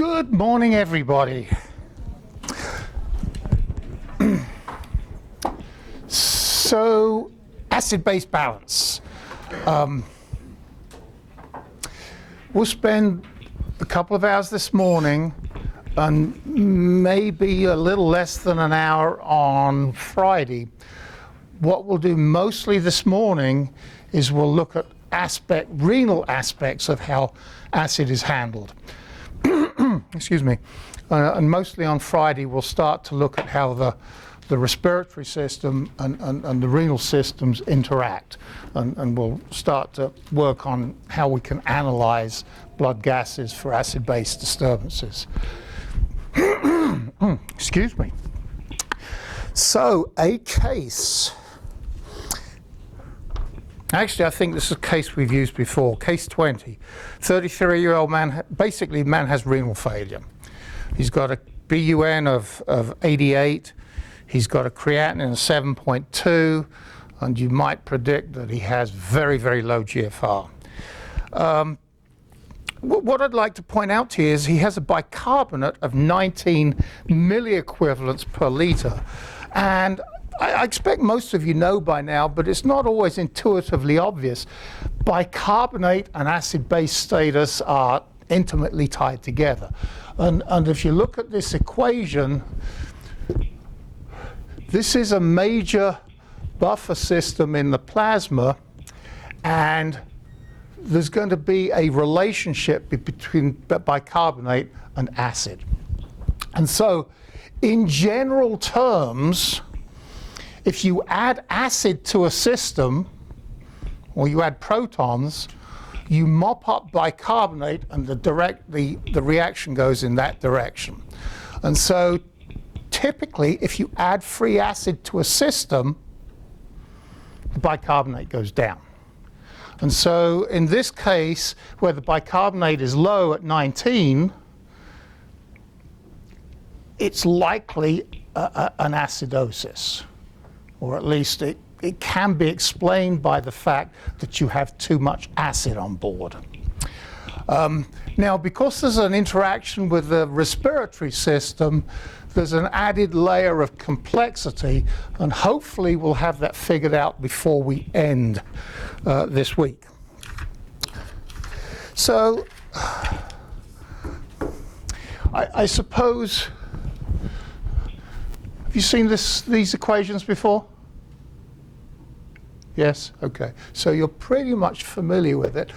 Good morning, everybody. So, acid-base balance. We'll spend a couple of hours this morning and maybe a little less than an hour on Friday. What we'll do mostly this morning is we'll look at renal aspects of how acid is handled. Excuse me. And mostly on Friday we'll start to look at how the respiratory system and the renal systems interact, and we'll start to work on how we can analyze blood gases for acid-base disturbances. Excuse me. So, a case. Actually, I think this is a case we've used before. Case 20. 33-year-old man, basically man has renal failure. He's got a BUN of 88. He's got a creatinine of 7.2, and you might predict that he has very, very low GFR. What I'd like to point out to you is he has a bicarbonate of 19 milliequivalents per liter. And I expect most of you know by now, but it's not always intuitively obvious. Bicarbonate and acid-base status are intimately tied together. And if you look at this equation, this is a major buffer system in the plasma, and there's going to be a relationship between bicarbonate and acid. And so, in general terms, if you add acid to a system, or you add protons, you mop up bicarbonate, and the reaction goes in that direction. And so, typically, if you add free acid to a system, the bicarbonate goes down. And so, in this case, where the bicarbonate is low at 19, it's likely an acidosis, or at least it can be explained by the fact that you have too much acid on board. Now, because there's an interaction with the respiratory system, there's an added layer of complexity, and hopefully we'll have that figured out before we end this week. So, I suppose, have you seen these equations before? Yes? Okay. So you're pretty much familiar with it.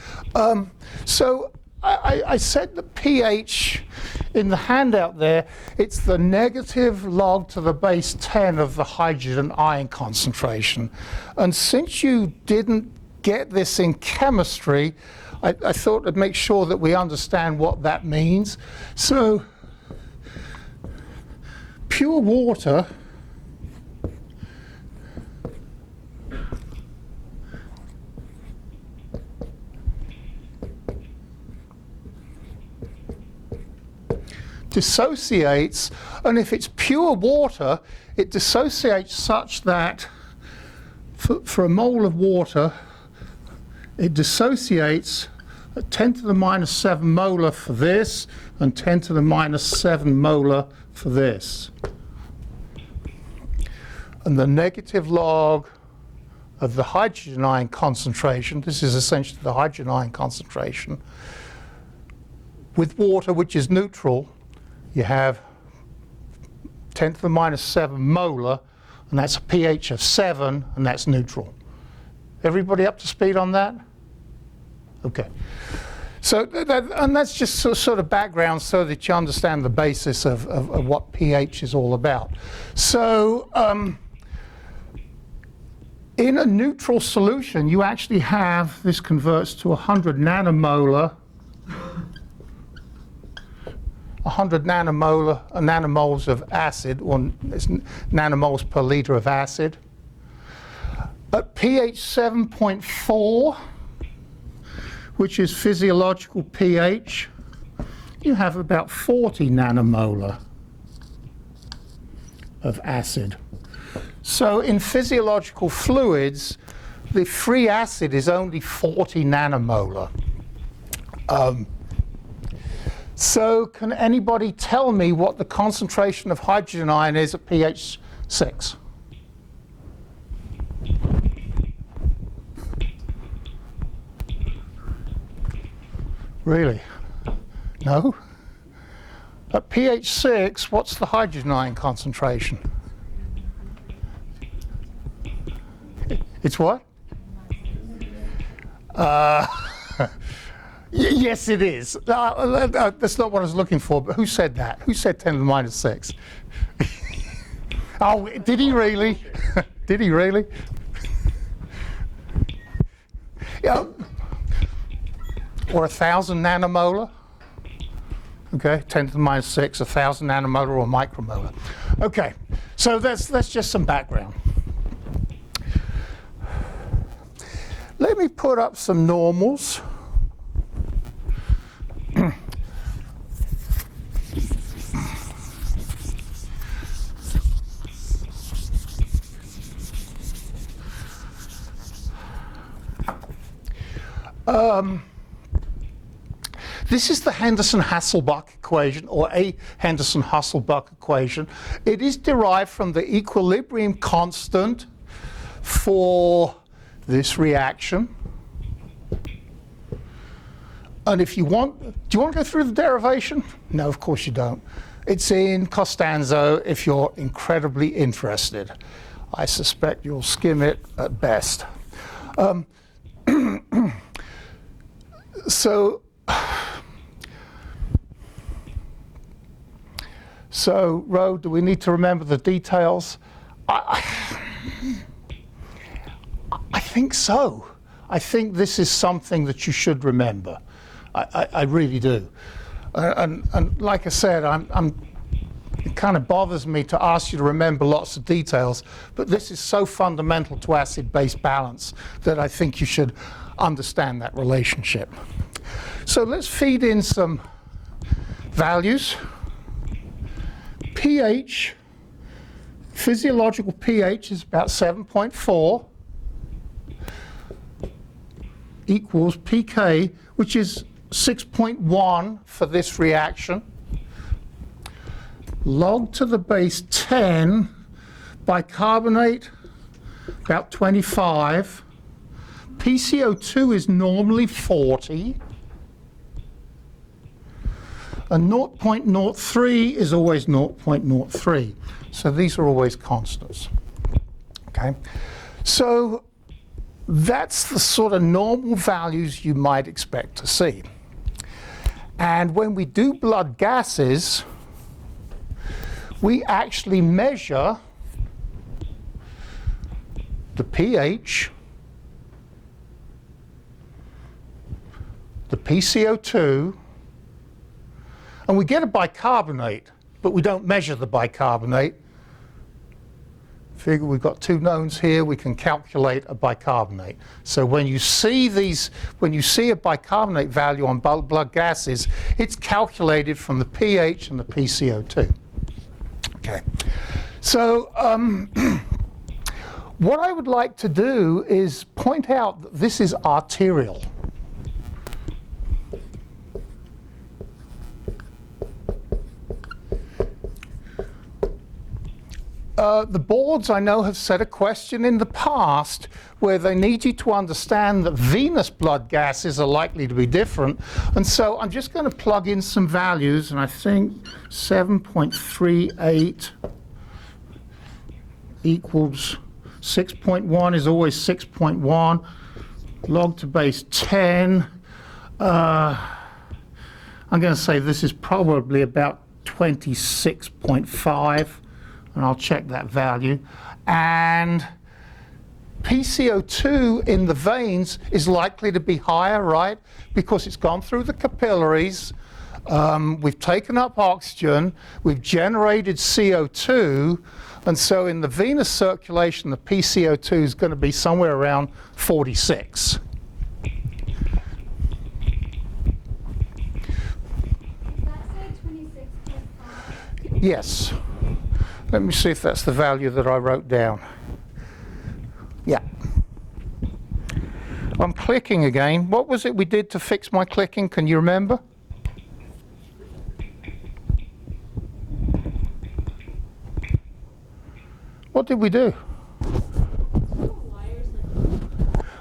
So I said the pH in the handout there, it's the negative log to the base 10 of the hydrogen ion concentration. And since you didn't get this in chemistry, I thought I'd make sure that we understand what that means. So, pure water dissociates, and if it's pure water, it dissociates such that for a mole of water, it dissociates at 10 to the minus 7 molar for this, and 10 to the minus 7 molar for this. And the negative log of the hydrogen ion concentration, this is essentially the hydrogen ion concentration, with water, which is neutral, you have 10 to the minus 7 molar, and that's a pH of 7, and that's neutral. Everybody up to speed on that? Okay. So, that's just sort of background so that you understand the basis of what pH is all about. So, in a neutral solution, you actually have, this converts to 100 nanomolar, 100 nanomoles of acid, or nanomoles per liter of acid. At pH 7.4, which is physiological pH, you have about 40 nanomolar of acid. So in physiological fluids, the free acid is only 40 nanomolar. So can anybody tell me what the concentration of hydrogen ion is at pH 6? Really? No? At pH 6, what's the hydrogen ion concentration? It's what? Yes, it is. That's not what I was looking for, but who said that? Who said 10 to the minus 6? Oh, did he really? Did he really? Yeah. Or 1,000 nanomolar? Okay, 10 to the minus 6, 1,000 nanomolar or micromolar. Okay, so that's just some background. Let me put up some normals. This is the Henderson-Hasselbalch equation, or a Henderson-Hasselbalch equation. It is derived from the equilibrium constant for this reaction. And if you want, do you want to go through the derivation? No, of course you don't. It's in Costanzo if you're incredibly interested. I suspect you'll skim it at best. So, Rowe, do we need to remember the details? I think so. I think this is something that you should remember. I really do. And like I said, it kind of bothers me to ask you to remember lots of details, but this is so fundamental to acid-base balance that I think you should understand that relationship. So let's feed in some values. pH, physiological pH is about 7.4 equals pK, which is 6.1 for this reaction. Log to the base 10, bicarbonate about 25. PCO2 is normally 40. And 0.03 is always 0.03. So these are always constants. Okay? So that's the sort of normal values you might expect to see. And when we do blood gases, we actually measure the pH, the PCO2, and we get a bicarbonate, but we don't measure the bicarbonate. Figure we've got two knowns here, we can calculate a bicarbonate. So when you see a bicarbonate value on blood gases, it's calculated from the pH and the PCO2. Okay. So what I would like to do is point out that this is arterial. The boards, I know, have set a question in the past where they need you to understand that venous blood gases are likely to be different. And so I'm just going to plug in some values, and I think 7.38 equals 6.1 is always 6.1. Log to base 10. I'm going to say this is probably about 26.5. And I'll check that value. And PCO2 in the veins is likely to be higher, right? Because it's gone through the capillaries, we've taken up oxygen, we've generated CO2, and so in the venous circulation, the PCO2 is going to be somewhere around 46. Yes. Let me see if that's the value that I wrote down. Yeah. I'm clicking again. What was it we did to fix my clicking? Can you remember? What did we do?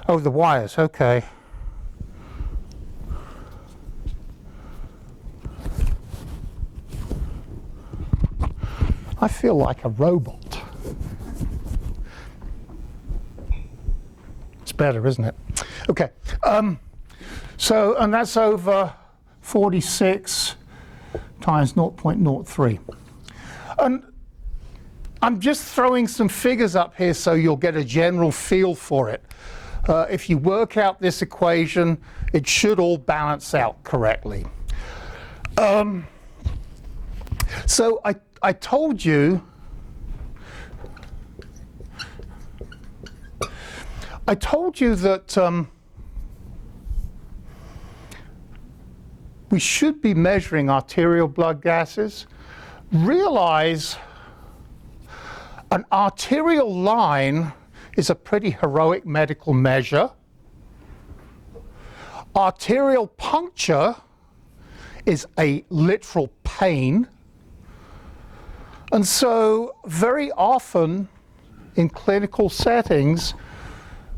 Oh, the wires, okay. I feel like a robot. It's better, isn't it? Okay. So, and that's over 46 times 0.03. And I'm just throwing some figures up here so you'll get a general feel for it. If you work out this equation, it should all balance out correctly. So I told you that we should be measuring arterial blood gases. Realize an arterial line is a pretty heroic medical measure. Arterial puncture is a literal pain. And so very often in clinical settings,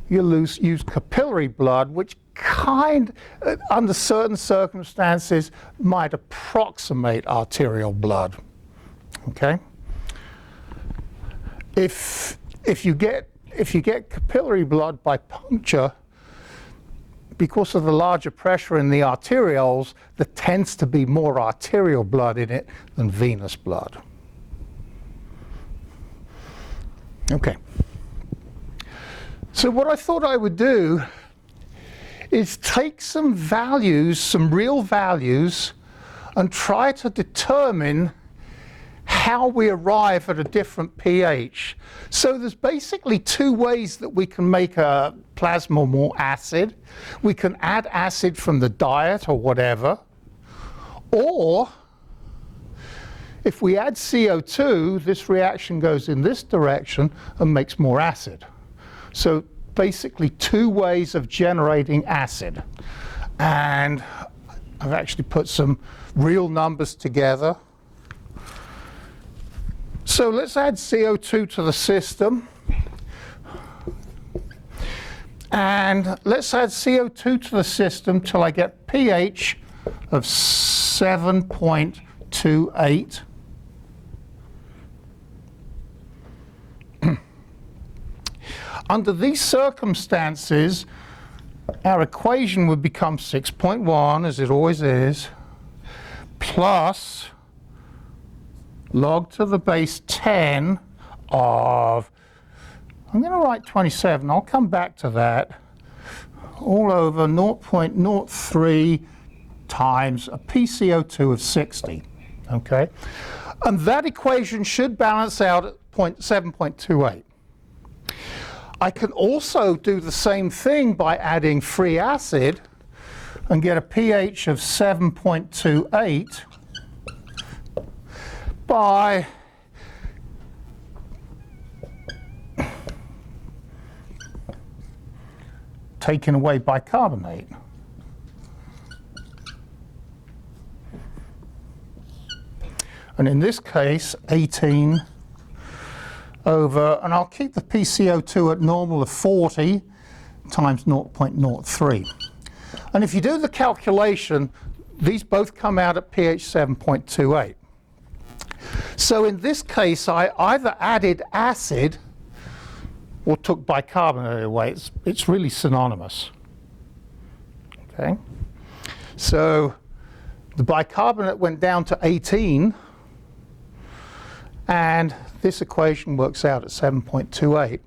you use capillary blood, which under certain circumstances, might approximate arterial blood. Okay? If you get capillary blood by puncture, because of the larger pressure in the arterioles, there tends to be more arterial blood in it than venous blood. Okay. So what I thought I would do is take some values, some real values, and try to determine how we arrive at a different pH. So there's basically two ways that we can make a plasma more acid. We can add acid from the diet or whatever, or if we add CO2, this reaction goes in this direction and makes more acid. So basically two ways of generating acid. And I've actually put some real numbers together. So let's add CO2 to the system. And let's add CO2 to the system till I get pH of 7.28. Under these circumstances, our equation would become 6.1, as it always is, plus log to the base 10 of, I'm going to write 27, I'll come back to that, all over 0.03 times a PCO2 of 60, okay? And that equation should balance out at 7.28. I can also do the same thing by adding free acid and get a pH of 7.28 by taking away bicarbonate. And in this case, 18 over, and I'll keep the PCO2 at normal of 40 times 0.03. And if you do the calculation, these both come out at pH 7.28. So in this case, I either added acid or took bicarbonate away. It's really synonymous. Okay? So the bicarbonate went down to 18, and this equation works out at 7.28.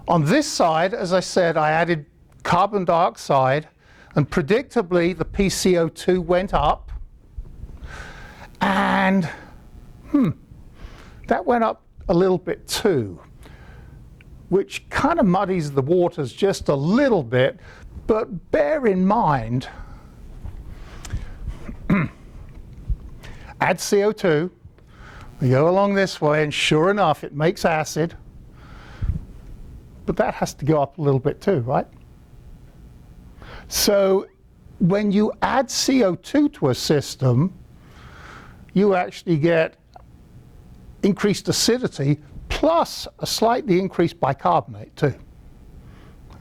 On this side, as I said, I added carbon dioxide, and predictably the PCO2 went up, and that went up a little bit too, which kind of muddies the waters just a little bit, but bear in mind, add CO2, we go along this way, and sure enough, it makes acid, but that has to go up a little bit too, right? So when you add CO2 to a system, you actually get increased acidity plus a slightly increased bicarbonate too.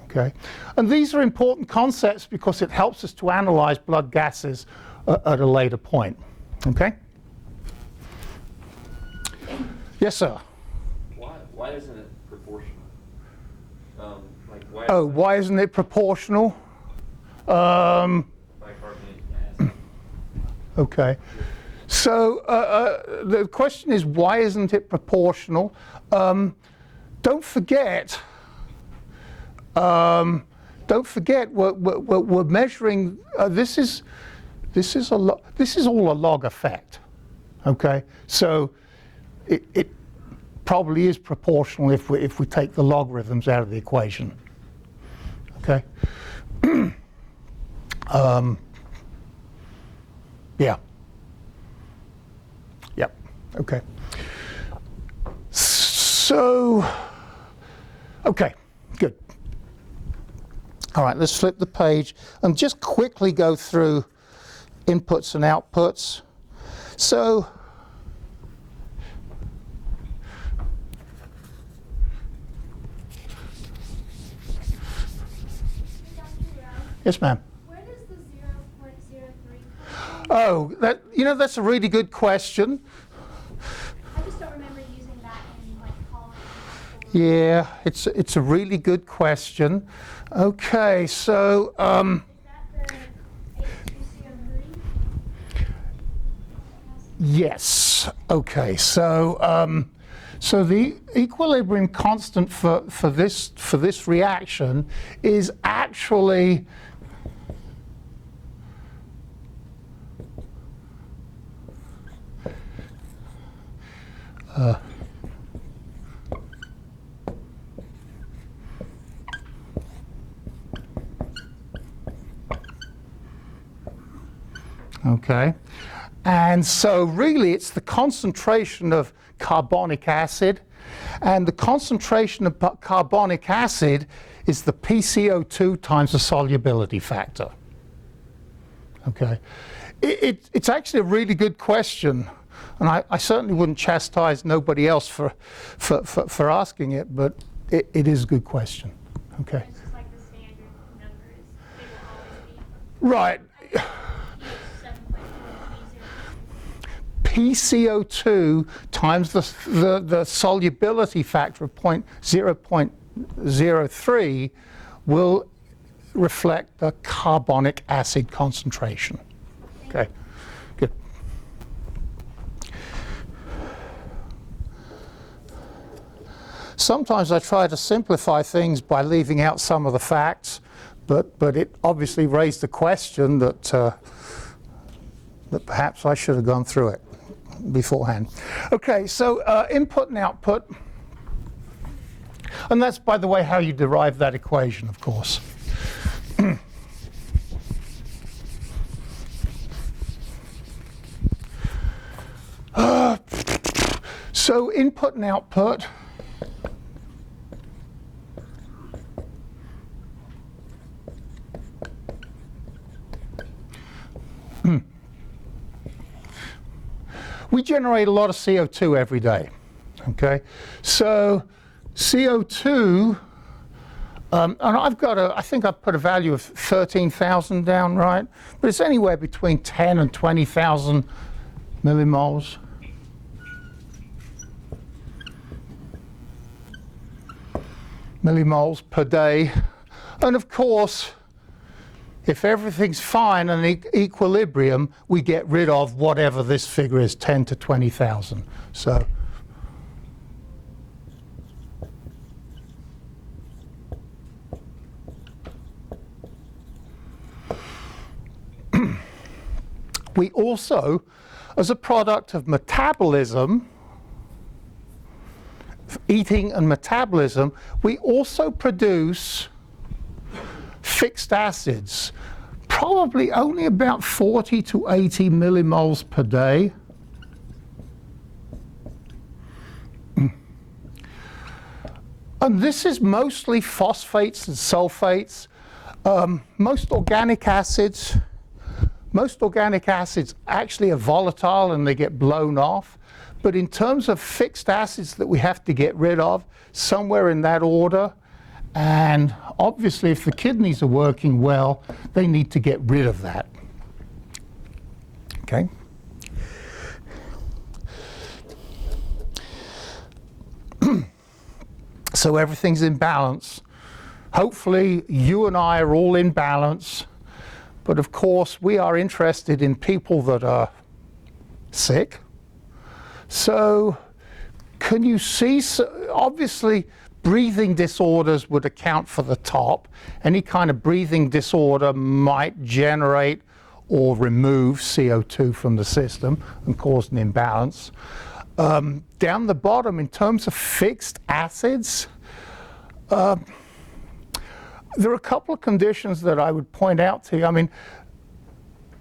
Okay, and these are important concepts because it helps us to analyze blood gases at a later point. Okay? Yes, sir. Why isn't it proportional? Why isn't it proportional? Bicarbonate acid. Okay. So the question is, why isn't it proportional? Don't forget, we're measuring. This is all a log effect. Okay. So it probably is proportional if we take the logarithms out of the equation. Okay. Yeah. Yep. Okay. So, okay, good. All right, let's flip the page and just quickly go through inputs and outputs. So, yes, ma'am. Where does the 0.03 come from? Oh, that's a really good question. I just don't remember using that in college. Yeah, it's a really good question. Okay, so Is that the H2CO3? yes. Okay, so so the equilibrium constant for this reaction is actually okay, and so really it's the concentration of carbonic acid, and the concentration of carbonic acid is the PCO2 times the solubility factor. Okay, it's actually a really good question, and I certainly wouldn't chastise nobody else for asking it, but it is a good question. Okay. It's just like the standard numbers. They will always be. Right. I think 7.3. PCO2 times the solubility factor of 0.03 will reflect the carbonic acid concentration. Okay, good. Sometimes I try to simplify things by leaving out some of the facts, but it obviously raised the question that that perhaps I should have gone through it beforehand. Okay, so input and output, and that's, by the way, how you derive that equation, of course. So input and output. We generate a lot of CO2 every day, okay? So CO2, and I think I've put a value of 13,000 down, right? But it's anywhere between 10 and 20,000 millimoles. Millimoles per day. And of course, if everything's fine and equilibrium, we get rid of whatever this figure is, 10 to 20,000. So we also, as a product of metabolism, eating and metabolism, we also produce fixed acids, probably only about 40 to 80 millimoles per day. And this is mostly phosphates and sulfates. Most organic acids, most organic acids actually are volatile and they get blown off. But in terms of fixed acids that we have to get rid of, somewhere in that order, and obviously if the kidneys are working well, they need to get rid of that. Okay? So everything's in balance. Hopefully you and I are all in balance, but of course we are interested in people that are sick. So can you see, obviously breathing disorders would account for the top. Any kind of breathing disorder might generate or remove CO2 from the system and cause an imbalance. Down the bottom, in terms of fixed acids, there are a couple of conditions that I would point out to you. I mean,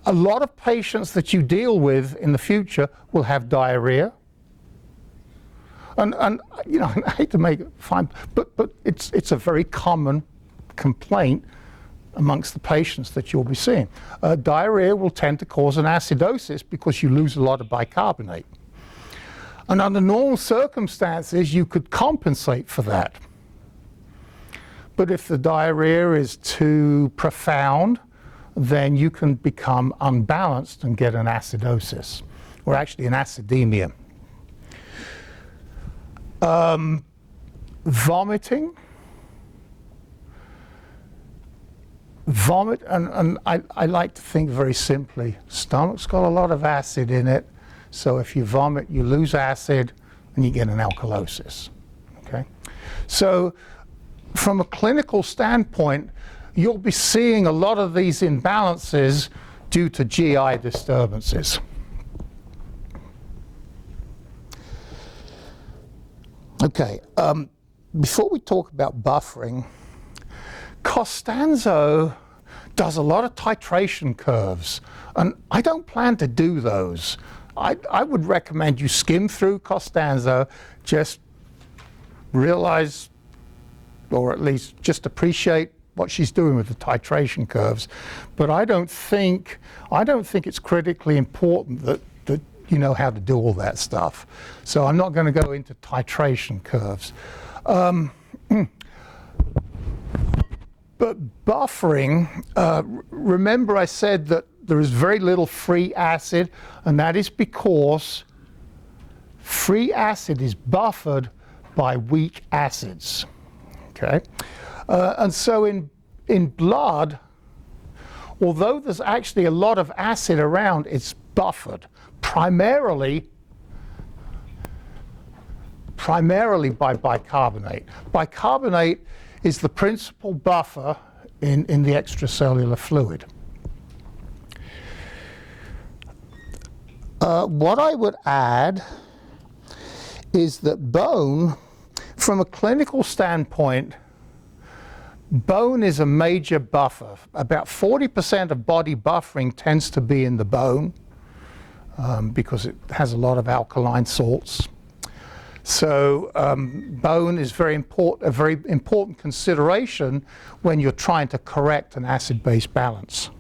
a lot of patients that you deal with in the future will have diarrhea. And you know, I hate to make it fine, but it's a very common complaint amongst the patients that you'll be seeing. Diarrhea will tend to cause an acidosis because you lose a lot of bicarbonate. And under normal circumstances, you could compensate for that. But if the diarrhea is too profound, then you can become unbalanced and get an acidosis, or actually an acidemia. Vomiting. And I like to think very simply, stomach's got a lot of acid in it, so if you vomit, you lose acid, and you get an alkalosis. Okay? So from a clinical standpoint, you'll be seeing a lot of these imbalances due to GI disturbances. Okay, before we talk about buffering, Costanzo does a lot of titration curves, and I don't plan to do those. I would recommend you skim through Costanzo, just realize, or at least just appreciate what she's doing with the titration curves. But I don't think it's critically important that you know how to do all that stuff. So I'm not going to go into titration curves. But buffering, remember I said that there is very little free acid, and that is because free acid is buffered by weak acids. Okay? And so in blood, although there's actually a lot of acid around, it's buffered primarily by bicarbonate. Bicarbonate is the principal buffer in the extracellular fluid. What I would add is that bone, from a clinical standpoint, bone is a major buffer. About 40% of body buffering tends to be in the bone because it has a lot of alkaline salts. So bone is a very important consideration when you're trying to correct an acid-base balance.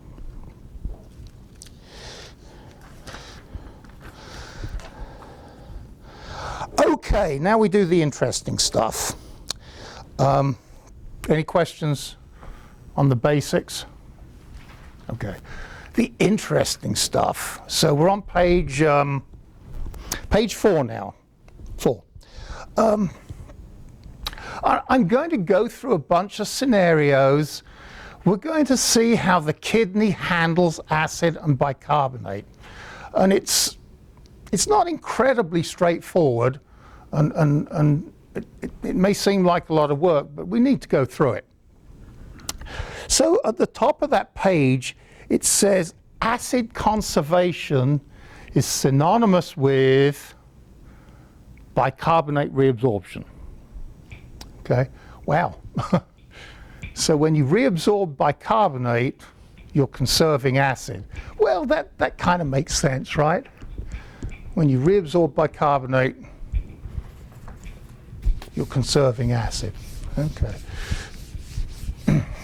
Okay, now we do the interesting stuff. Any questions on the basics? Okay. The interesting stuff. So we're on page 4 now. 4. I'm going to go through a bunch of scenarios. We're going to see how the kidney handles acid and bicarbonate. And it's not incredibly straightforward, and it may seem like a lot of work, but we need to go through it. So at the top of that page, it says acid conservation is synonymous with bicarbonate reabsorption. Okay, wow. So when you reabsorb bicarbonate, you're conserving acid. Well, that kind of makes sense, right? When you reabsorb bicarbonate, you're conserving acid. Okay.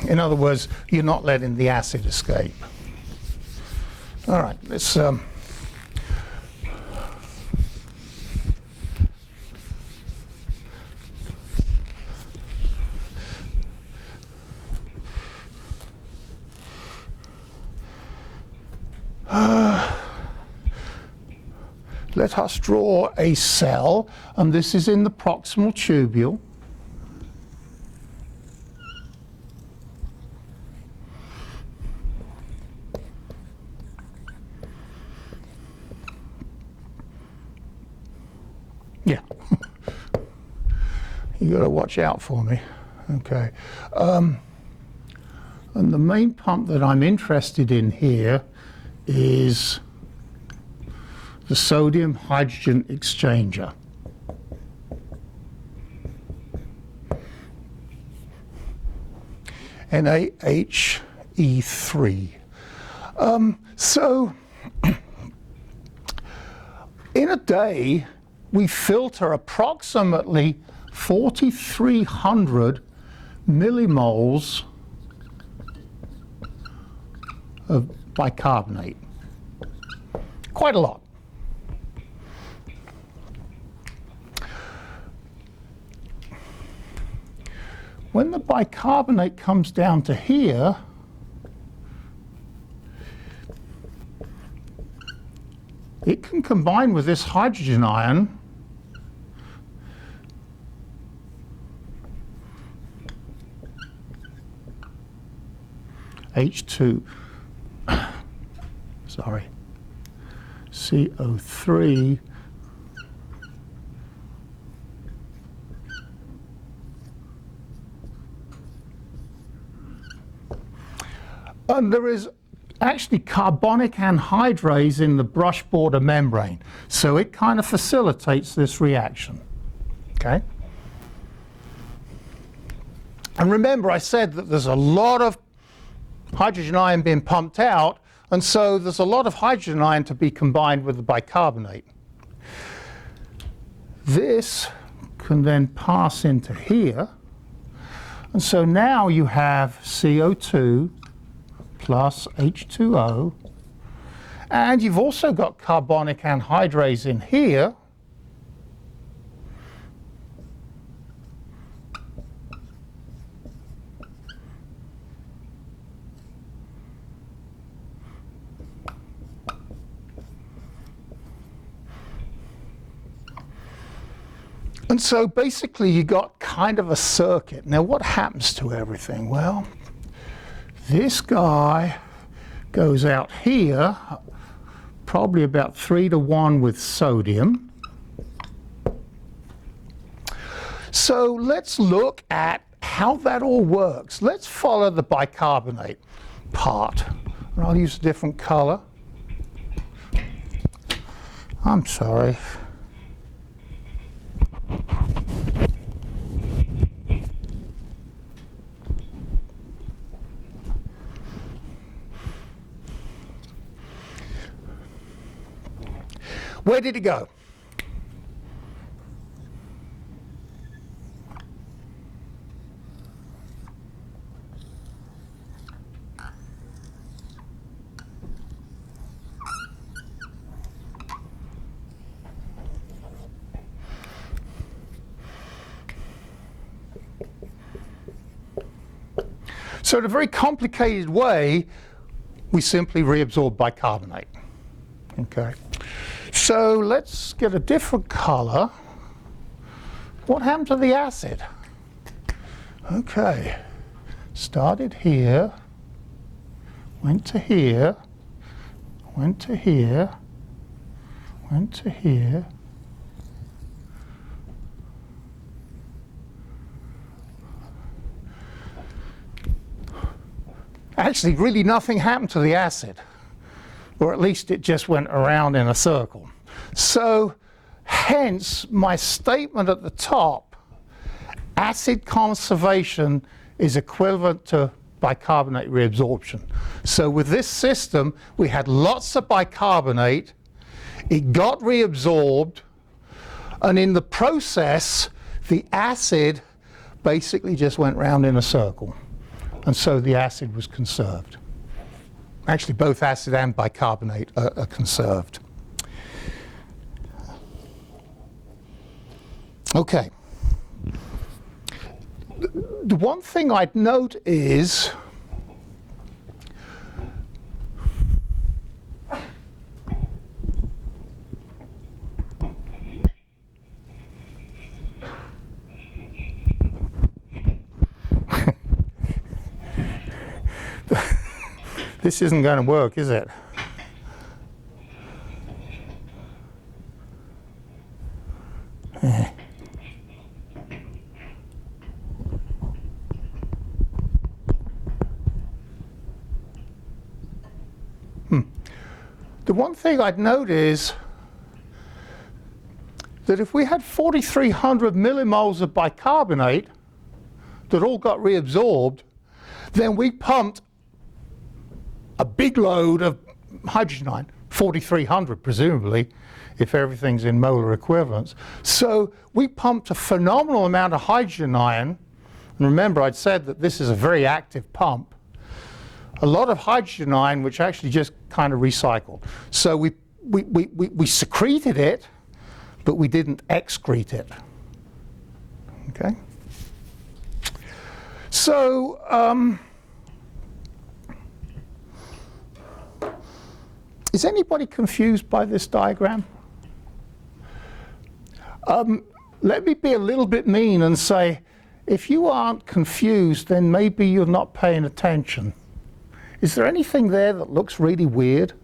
In other words, you're not letting the acid escape. All right, let's let us draw a cell, and this is in the proximal tubule. Yeah, you got to watch out for me. Okay, and the main pump that I'm interested in here is the sodium hydrogen exchanger. NaHE3. So in a day, we filter approximately 4,300 millimoles of bicarbonate. Quite a lot. When the bicarbonate comes down to here, it can combine with this hydrogen ion H2, sorry, CO3, and there is actually carbonic anhydrase in the brush border membrane, so it kind of facilitates this reaction. Okay? And remember, I said that there's a lot of hydrogen ion being pumped out, and so there's a lot of hydrogen ion to be combined with the bicarbonate. This can then pass into here, and so now you have CO2 plus H2O, and you've also got carbonic anhydrase in here, and so basically you got kind of a circuit. Now what happens to everything? Well, this guy goes out here, probably about 3-to-1 with sodium. So let's look at how that all works. Let's follow the bicarbonate part. And I'll use a different color. I'm sorry. Where did it go? So in a very complicated way, we simply reabsorb bicarbonate. Okay. So let's get a different color. What happened to the acid? Okay, started here, went to here, went to here, went to here. Actually, really nothing happened to the acid. Or at least it just went around in a circle. So, hence my statement at the top, acid conservation is equivalent to bicarbonate reabsorption. So with this system, we had lots of bicarbonate, it got reabsorbed, and in the process, the acid basically just went round in a circle. And so the acid was conserved. Actually, both acid and bicarbonate are conserved. Okay. The one thing I'd note is this isn't going to work, is it? The one thing I'd note is that if we had 4,300 millimoles of bicarbonate that all got reabsorbed, then we pumped a big load of hydrogen ion, 4,300 presumably, if everything's in molar equivalents. So we pumped a phenomenal amount of hydrogen ion, and remember I'd said that this is a very active pump, a lot of hydrogen ion which actually just kind of recycled. So we secreted it, but we didn't excrete it. Okay? So, is anybody confused by this diagram? Let me be a little bit mean and say, if you aren't confused, then maybe you're not paying attention. Is there anything there that looks really weird?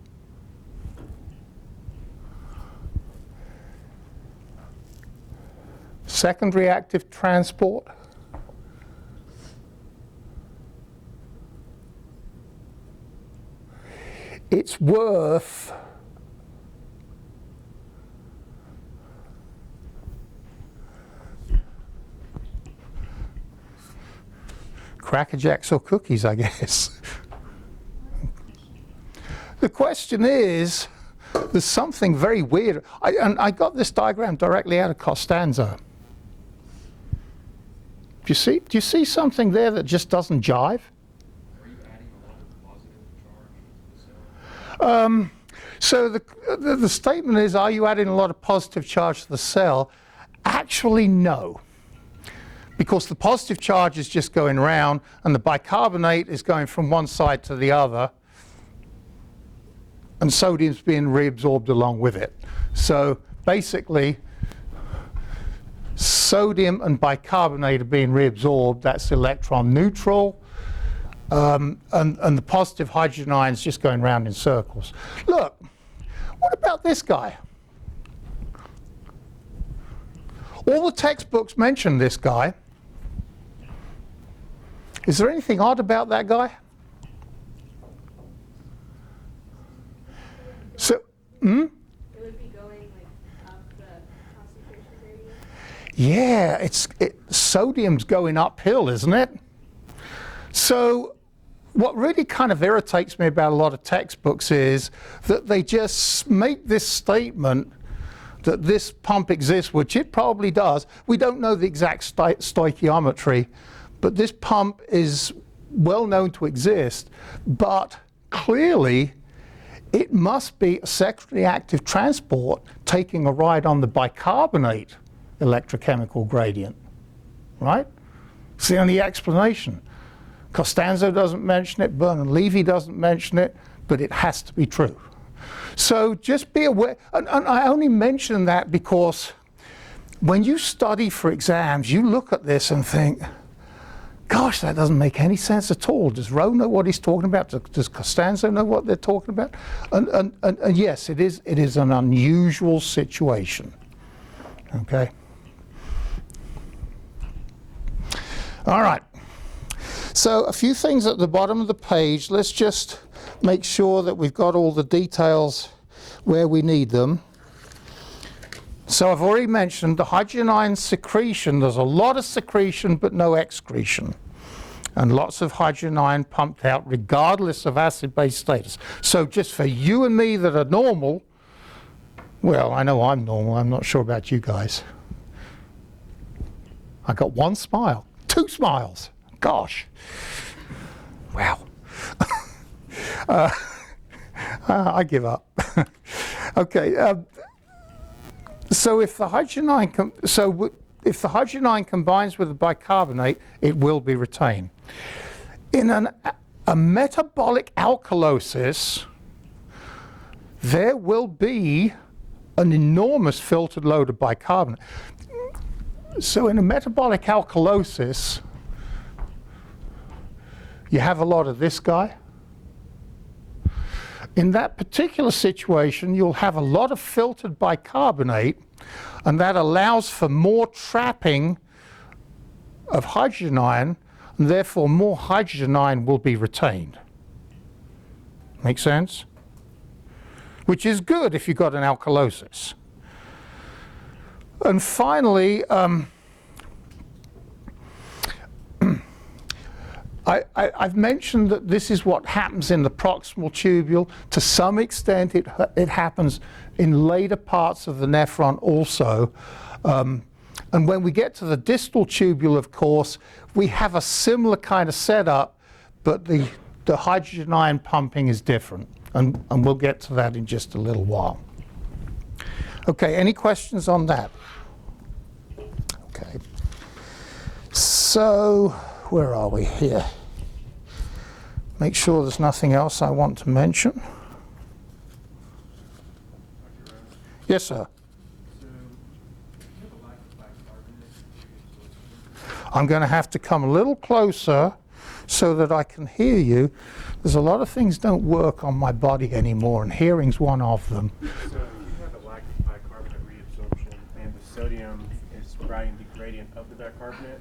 Secondary active transport. It's worth Cracker Jacks or cookies, I guess. The question is, there's something very weird. I got this diagram directly out of Costanzo. Do you see something there that just doesn't jive? Are you adding a lot of positive charge to the cell? So the statement is, are you adding a lot of positive charge to the cell? Actually, no. Because the positive charge is just going around and the bicarbonate is going from one side to the other, and sodium's being reabsorbed along with it. So basically, sodium and bicarbonate are being reabsorbed. That's electron neutral. And the positive hydrogen ion is just going round in circles. Look, what about this guy? All the textbooks mention this guy. Is there anything odd about that guy? So, It would be going like up the concentration gradient. yeah, sodium's going uphill, isn't it? So what really kind of irritates me about a lot of textbooks is that they just make this statement that this pump exists, which it probably does. We don't know the exact stoichiometry, but this pump is well known to exist, but clearly it must be a secondary active transport taking a ride on the bicarbonate electrochemical gradient, right? It's the only explanation. Costanzo doesn't mention it, Bernard-Levy doesn't mention it, but it has to be true. So just be aware, and I only mention that because when you study for exams, you look at this and think, gosh, that doesn't make any sense at all. Does Rowe know what he's talking about? Does Costanzo know what they're talking about? And yes, it is an unusual situation. Okay? All right. So a few things at the bottom of the page. Let's just make sure that we've got all the details where we need them. So I've already mentioned the hydrogen ion secretion. There's a lot of secretion but no excretion. And lots of hydrogen ion pumped out regardless of acid-base status. So just for you and me that are normal, well, I know I'm normal. I'm not sure about you guys. I got one smile, 2 smiles. Gosh. Wow. I give up. Okay. So if the hydrogen ion if the hydrogen ion combines with the bicarbonate, it will be retained. In a metabolic alkalosis, there will be an enormous filtered load of bicarbonate. So in a metabolic alkalosis, you have a lot of this guy. In that particular situation, you'll have a lot of filtered bicarbonate, and that allows for more trapping of hydrogen ion, and therefore more hydrogen ion will be retained. Make sense? Which is good if you've got an alkalosis. And finally, I've mentioned that this is what happens in the proximal tubule. To some extent, it happens in later parts of the nephron also. And when we get to the distal tubule, of course, we have a similar kind of setup, but the hydrogen ion pumping is different. And we'll get to that in just a little while. Okay, any questions on that? Okay. So, where are we here? Make sure there's nothing else I want to mention. Yes, sir. I'm going to have to come a little closer so that I can hear you. There's a lot of things don't work on my body anymore, and hearing's one of them. So if you have a lack of bicarbonate reabsorption and the sodium is riding the gradient of the bicarbonate,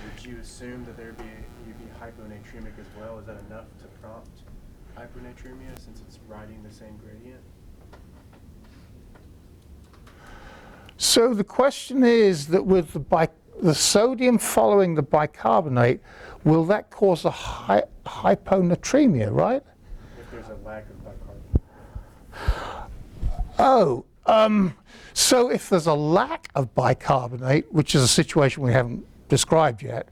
would you assume that you'd be hyponatremic as well? Is that enough to prompt hyponatremia since it's riding the same gradient? So the question is that with the sodium following the bicarbonate, will that cause a hyponatremia, right? If there's a lack of bicarbonate. Oh, so if there's a lack of bicarbonate, which is a situation we haven't described yet,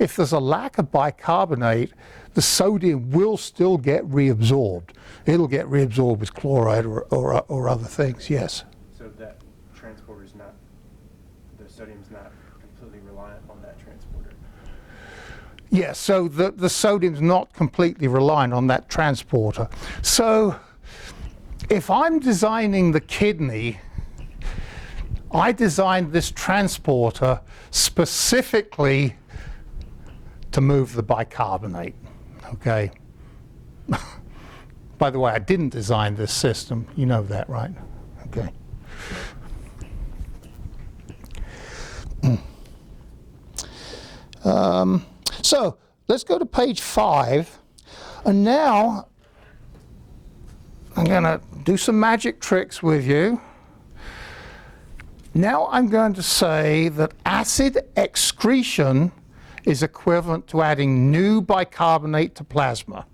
if there's a lack of bicarbonate, the sodium will still get reabsorbed. It'll get reabsorbed with chloride or other things, yes. So that transporter's not, the sodium's not completely reliant on that transporter. Yes, so the sodium's not completely reliant on that transporter. So if I'm designing the kidney, I designed this transporter specifically to move the bicarbonate, okay? By the way, I didn't design this system. You know that, right? Okay. So let's go to page 5. And now I'm going to do some magic tricks with you. Now I'm going to say that acid excretion is equivalent to adding new bicarbonate to plasma.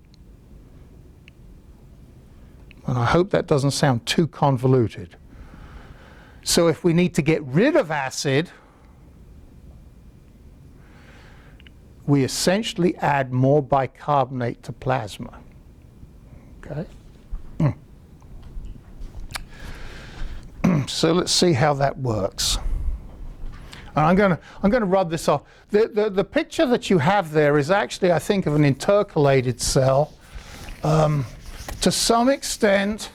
And I hope that doesn't sound too convoluted. So if we need to get rid of acid, we essentially add more bicarbonate to plasma. Okay? So let's see how that works. And I'm going to rub this off. The picture that you have there is actually, I think, of an intercalated cell. To some extent,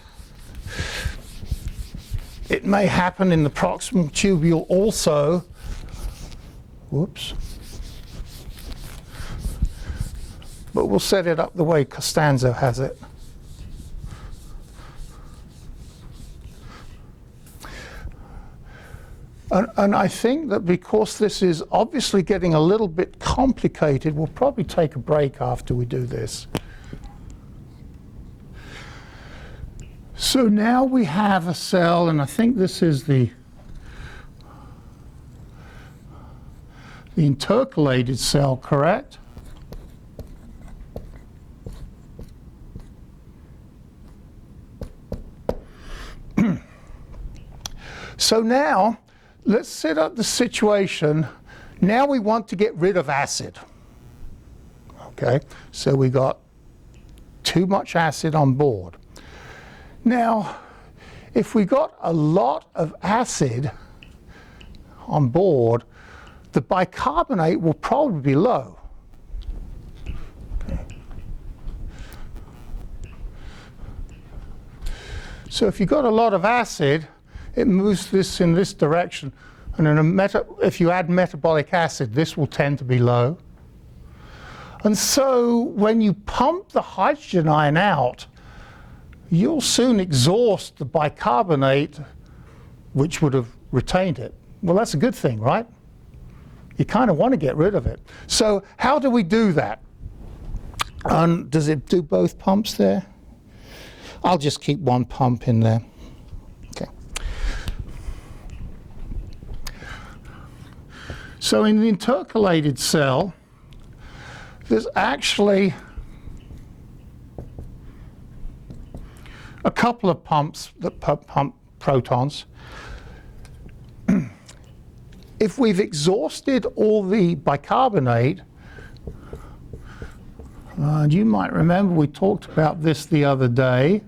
it may happen in the proximal tubule also. Whoops. But we'll set it up the way Costanzo has it. And I think that because this is obviously getting a little bit complicated, we'll probably take a break after we do this. So now we have a cell, and I think this is the intercalated cell, correct? So now, let's set up the situation. Now we want to get rid of acid. Okay, so we got too much acid on board. Now, if we got a lot of acid on board, the bicarbonate will probably be low. Okay. So if you've got a lot of acid, it moves this in this direction. And if you add metabolic acid, this will tend to be low. And so when you pump the hydrogen ion out, you'll soon exhaust the bicarbonate, which would have retained it. Well, that's a good thing, right? You kind of want to get rid of it. So how do we do that? Does it do both pumps there? I'll just keep one pump in there. Okay. So in the intercalated cell, there's actually a couple of pumps that pump protons. If we've exhausted all the bicarbonate, and you might remember we talked about this the other day,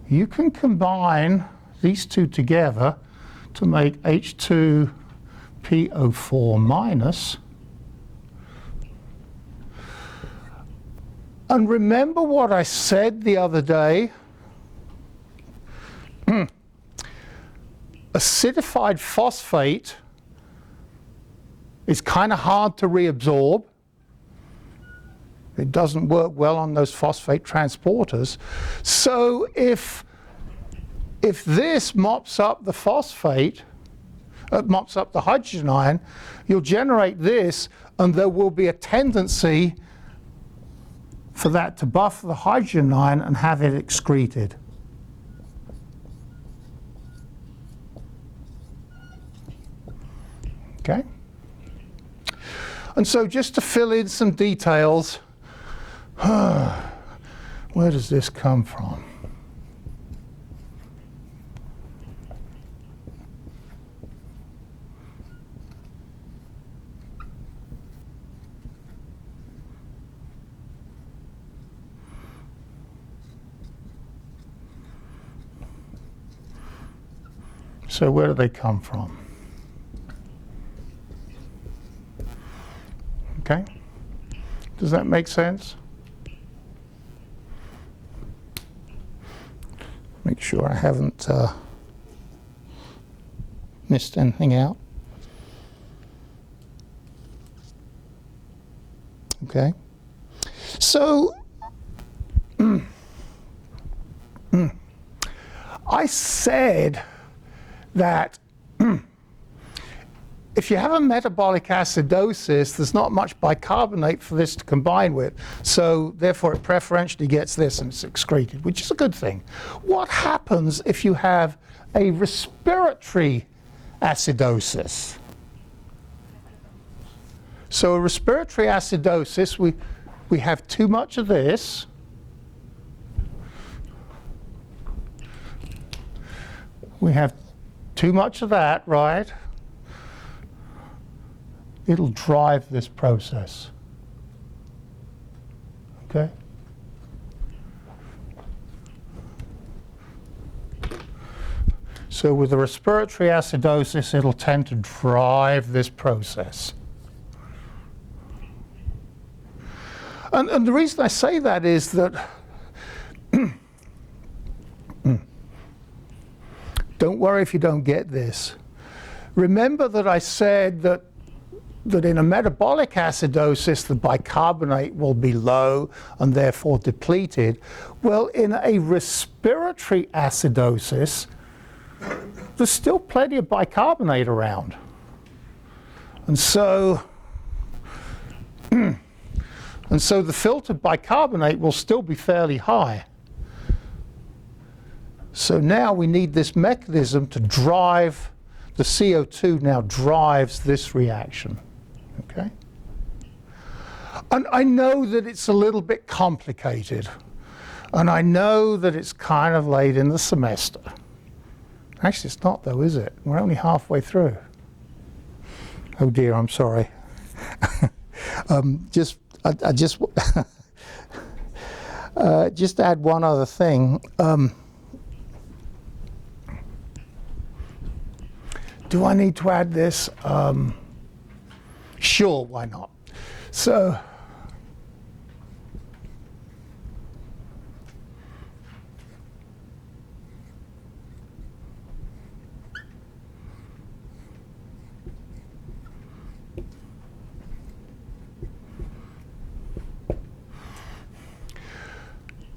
you can combine these two together to make H2PO4 minus. And remember what I said the other day? Acidified phosphate is kind of hard to reabsorb. It doesn't work well on those phosphate transporters. So if this mops up the phosphate, mops up the hydrogen ion, you'll generate this, and there will be a tendency for that to buffer the hydrogen ion and have it excreted. Okay? And so just to fill in some details, where does this come from? So where do they come from? Okay? Does that make sense? Make sure I haven't missed anything out. Okay? So, I said that if you have a metabolic acidosis, there's not much bicarbonate for this to combine with. So therefore it preferentially gets this and it's excreted, which is a good thing. What happens if you have a respiratory acidosis? So a respiratory acidosis, we have too much of this. We have too much of that, right? It'll drive this process. Okay? So with the respiratory acidosis, it'll tend to drive this process. And the reason I say that is that don't worry if you don't get this. Remember that I said that in a metabolic acidosis, the bicarbonate will be low and therefore depleted. Well, in a respiratory acidosis, there's still plenty of bicarbonate around. And so the filtered bicarbonate will still be fairly high. So now we need this mechanism to drive, the CO2 now drives this reaction. Okay? And I know that it's a little bit complicated. And I know that it's kind of late in the semester. Actually, it's not though, is it? We're only halfway through. Oh dear, I'm sorry. I just Just add one other thing. Do I need to add this? Sure, why not? So,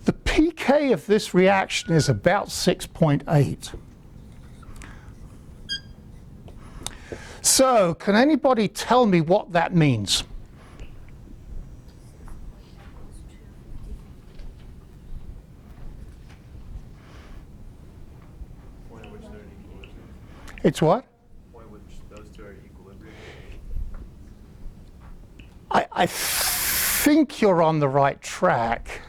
the pK of this reaction is about 6.8. So, can anybody tell me what that means? Point at which they're in equilibrium. It's what? Point at which those two are in equilibrium. I think you're on the right track.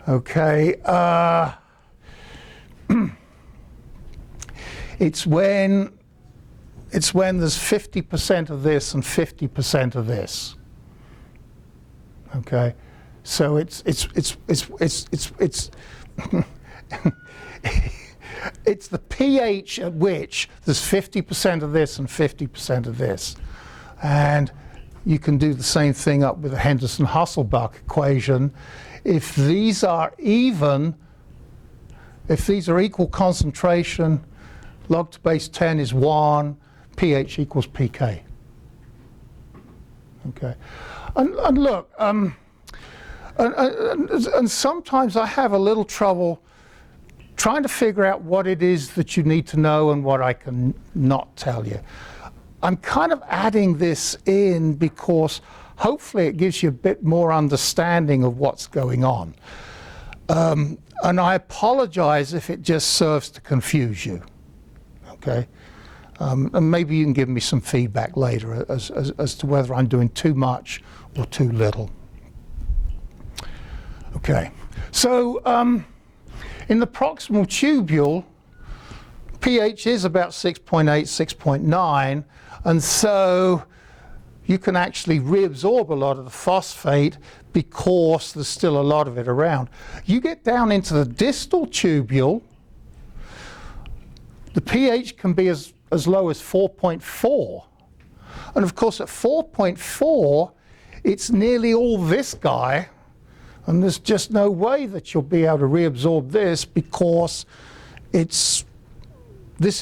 Okay. It's when there's 50% of this and 50% of this. Okay, so it's it's the pH at which there's 50% of this and 50% of this, and you can do the same thing up with the Henderson-Hasselbalch equation. If these are even, if these are equal concentration, log to base 10 is 1, pH equals pK. Okay, and look, and sometimes I have a little trouble trying to figure out what it is that you need to know and what I can not tell you. I'm kind of adding this in because hopefully it gives you a bit more understanding of what's going on. And I apologize if it just serves to confuse you. Okay? And maybe you can give me some feedback later as to whether I'm doing too much or too little. Okay. So in the proximal tubule, pH is about 6.8, 6.9, and so you can actually reabsorb a lot of the phosphate because there's still a lot of it around. You get down into the distal tubule, the pH can be as low as 4.4. And of course at 4.4, it's nearly all this guy, and there's just no way that you'll be able to reabsorb this because this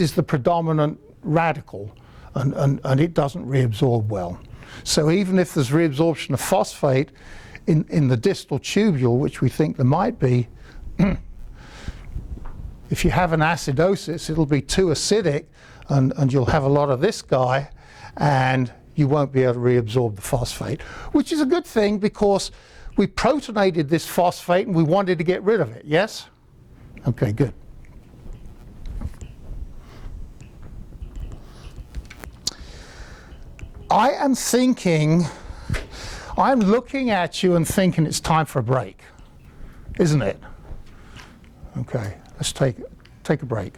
is the predominant radical, and it doesn't reabsorb well. So even if there's reabsorption of phosphate in the distal tubule, which we think there might be, if you have an acidosis, it'll be too acidic, and you'll have a lot of this guy, and you won't be able to reabsorb the phosphate, which is a good thing because we protonated this phosphate and we wanted to get rid of it, yes? Okay, good. I'm looking at you and thinking it's time for a break, isn't it? Okay, let's take a break.